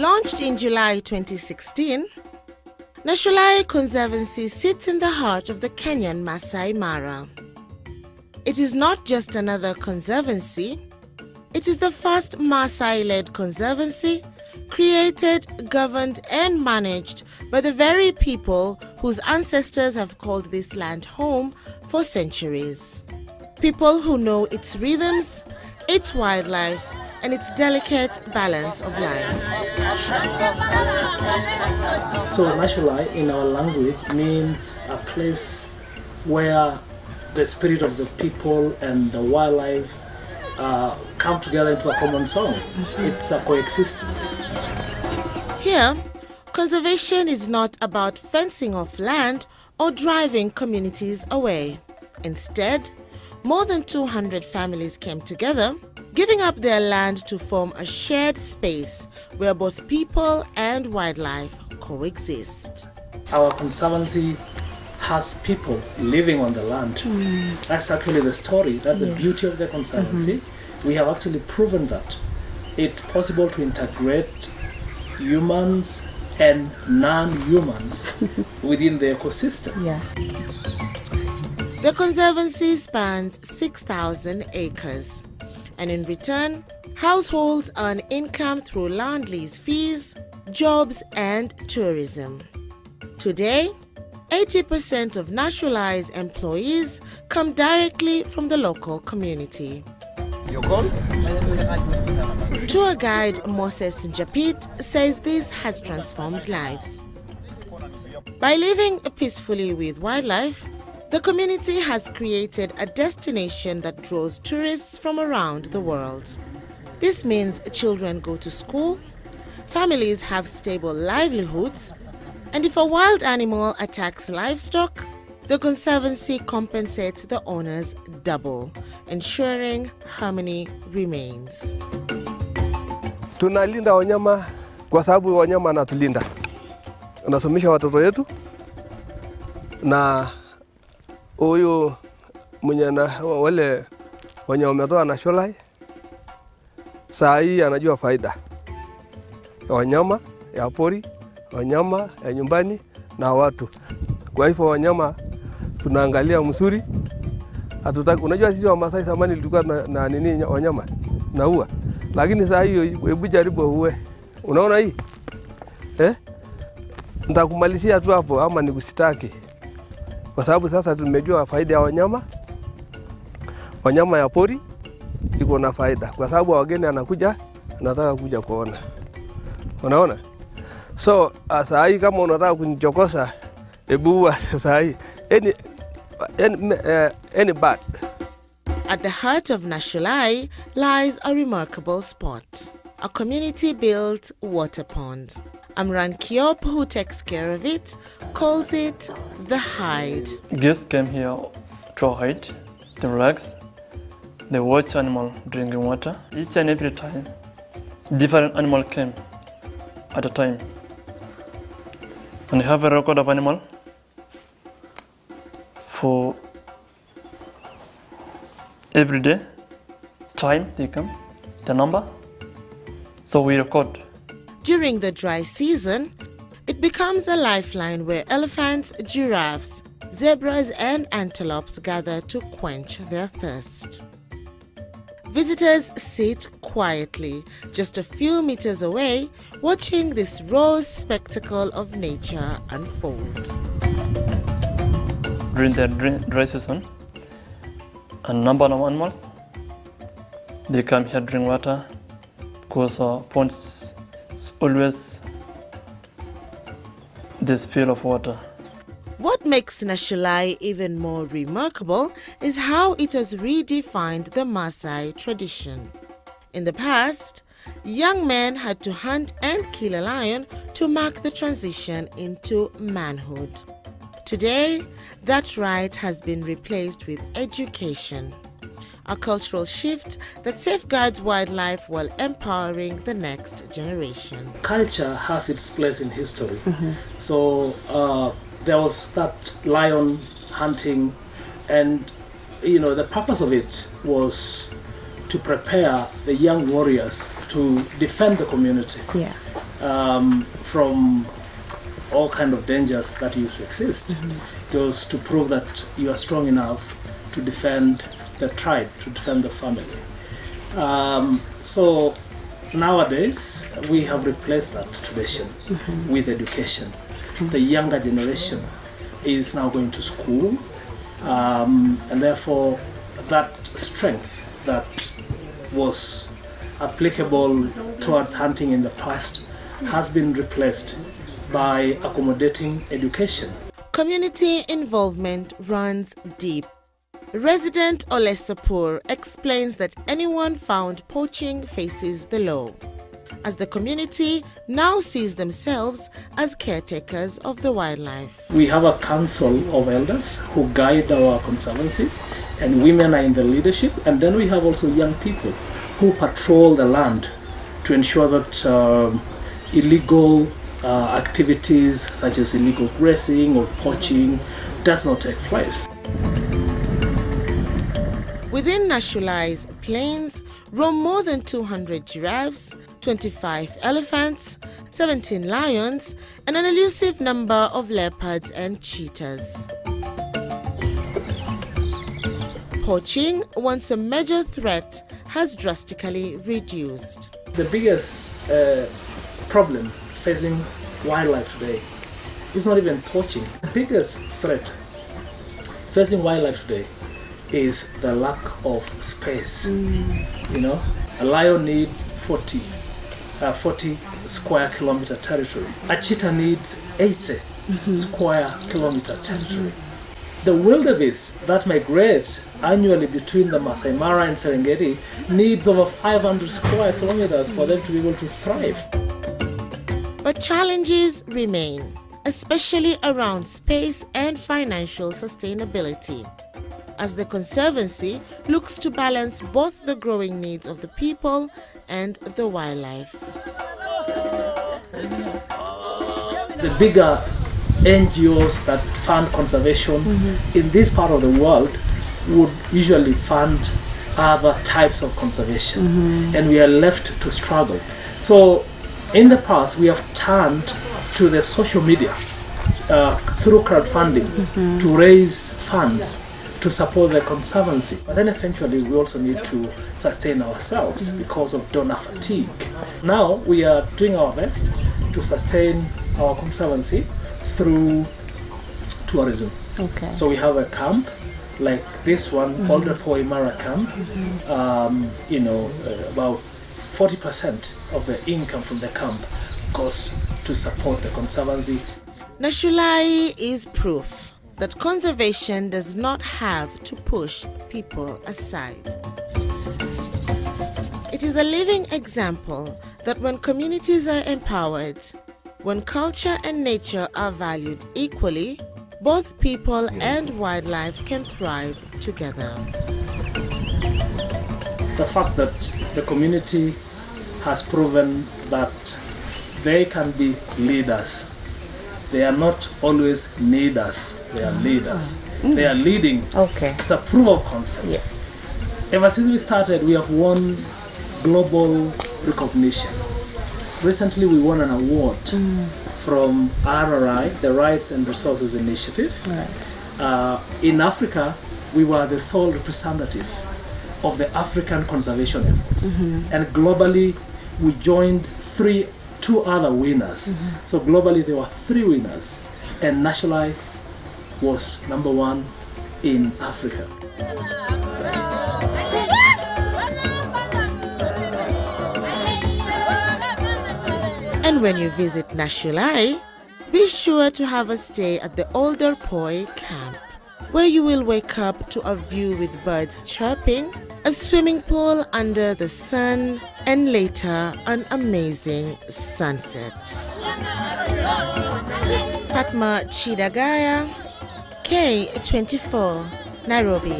Launched in July 2016, Nashulai Conservancy sits in the heart of the Kenyan Maasai Mara. It is not just another conservancy, it is the first Maasai-led conservancy created, governed and managed by the very people whose ancestors have called this land home for centuries. People who know its rhythms, its wildlife and its delicate balance of life. So Nashulai in our language means a place where the spirit of the people and the wildlife come together into a common song. It's a coexistence. Here, conservation is not about fencing off land or driving communities away. Instead, more than 200 families came together, giving up their land to form a shared space where both people and wildlife coexist. Our conservancy has people living on the land. That's actually the story. That's the beauty of the conservancy. We have actually proven that it's possible to integrate humans and non-humans within the ecosystem. The conservancy spans 6,000 acres, and in return, households earn income through land lease fees, jobs and tourism. Today, 80% of Nashulai's employees come directly from the local community. Tour guide Moses Njapit says this has transformed lives. By living peacefully with wildlife, the community has created a destination that draws tourists from around the world. This means children go to school, families have stable livelihoods, and if a wild animal attacks livestock, the Conservancy compensates the owners double, ensuring harmony remains. Tunalinda wanyama kwa sababu wanyama wanatulinda. Unasomesha watoto wetu na huyu mwenye wale wenye wametoa Nashulai saa hii anajua faida ya wanyama ya pori, wanyama ya nyumbani na watu. Kwa hivyo wanyama tunaangalia mzuri. Hatutaki, unajua sisi wa Maasai zamani tulikuwa na nini wanyama na ua. Lakini saa hiyo hebu jaribu uwe. Unaona hii? Nitakumalizia tu hapo ama nikusitaki. Kwa sababu sasa tumejua faida ya wanyama. Wanyama ya pori iko na faida. Kwa sababu wageni anakuja, anataka kuja kuona. Unaona? So saa hii kama unataka kunichokosa, hebu ua saa hii. Any bird. At the heart of Nashulai lies a remarkable spot, a community-built water pond. Amran Kiop, who takes care of it, calls it the hide. Guests came here to hide, to relax. They watch animals drinking water. Each and every time, different animal came at a time. And we have a record of animal for every day, time they come, the number, so we record. During the dry season, it becomes a lifeline where elephants, giraffes, zebras and antelopes gather to quench their thirst. Visitors sit quietly, just a few meters away, watching this raw spectacle of nature unfold. During the dry season, a number of animals, they come here drink water because ponds always this feel of water. What makes Nashulai even more remarkable is how it has redefined the Maasai tradition. In the past, young men had to hunt and kill a lion to mark the transition into manhood. Today, that right has been replaced with education, a cultural shift that safeguards wildlife while empowering the next generation. Culture has its place in history. So there was that lion hunting, and the purpose of it was to prepare the young warriors to defend the community. from all kind of dangers that used to exist. It was to prove that you are strong enough to defend the tribe, to defend the family. So nowadays we have replaced that tradition with education. The younger generation is now going to school, and therefore that strength that was applicable towards hunting in the past has been replaced by accommodating education. Community involvement runs deep. Resident Olesapur explains that anyone found poaching faces the law, as the community now sees themselves as caretakers of the wildlife. We have a council of elders who guide our conservancy, and women are in the leadership, and then we have also young people who patrol the land to ensure that illegal activities such as illegal grazing or poaching does not take place. Within Nashulai's plains roam more than 200 giraffes, 25 elephants, 17 lions, and an elusive number of leopards and cheetahs. Poaching, once a major threat, has drastically reduced. The biggest problem facing wildlife today is not even poaching. The biggest threat facing wildlife today is the lack of space. You know, a lion needs 40 square kilometer territory. A cheetah needs 80 square kilometer territory. The wildebeest that migrate annually between the Masai Mara and Serengeti needs over 500 square kilometers for them to be able to thrive. But challenges remain, especially around space and financial sustainability, as the Conservancy looks to balance both the growing needs of the people and the wildlife. The bigger NGOs that fund conservation in this part of the world would usually fund other types of conservation, and we are left to struggle. So in the past we have turned to the social media through crowdfunding to raise funds to support the Conservancy. But then eventually we also need to sustain ourselves because of donor fatigue. Now we are doing our best to sustain our Conservancy through tourism. Okay. So we have a camp like this one, Old Repo Imara camp. About 40% of the income from the camp goes to support the Conservancy. Nashulai is proof that conservation does not have to push people aside. It is a living example that when communities are empowered, when culture and nature are valued equally, both people and wildlife can thrive together. The fact that the community has proven that they can be leaders. They are not always leaders, they are leaders. They are leading. Okay. It's a proof of concept. Yes. Ever since we started, we have won global recognition. Recently, we won an award from RRI, the Rights and Resources Initiative. Right. In Africa, we were the sole representative of the African conservation efforts. And globally, we joined two other winners. So globally, there were 3 winners, and Nashulai was #1 in Africa. And when you visit Nashulai, be sure to have a stay at the Older Poi camp, where you will wake up to a view with birds chirping, a swimming pool under the sun, and later an amazing sunset. Fatma Chidagaya, K24, Nairobi.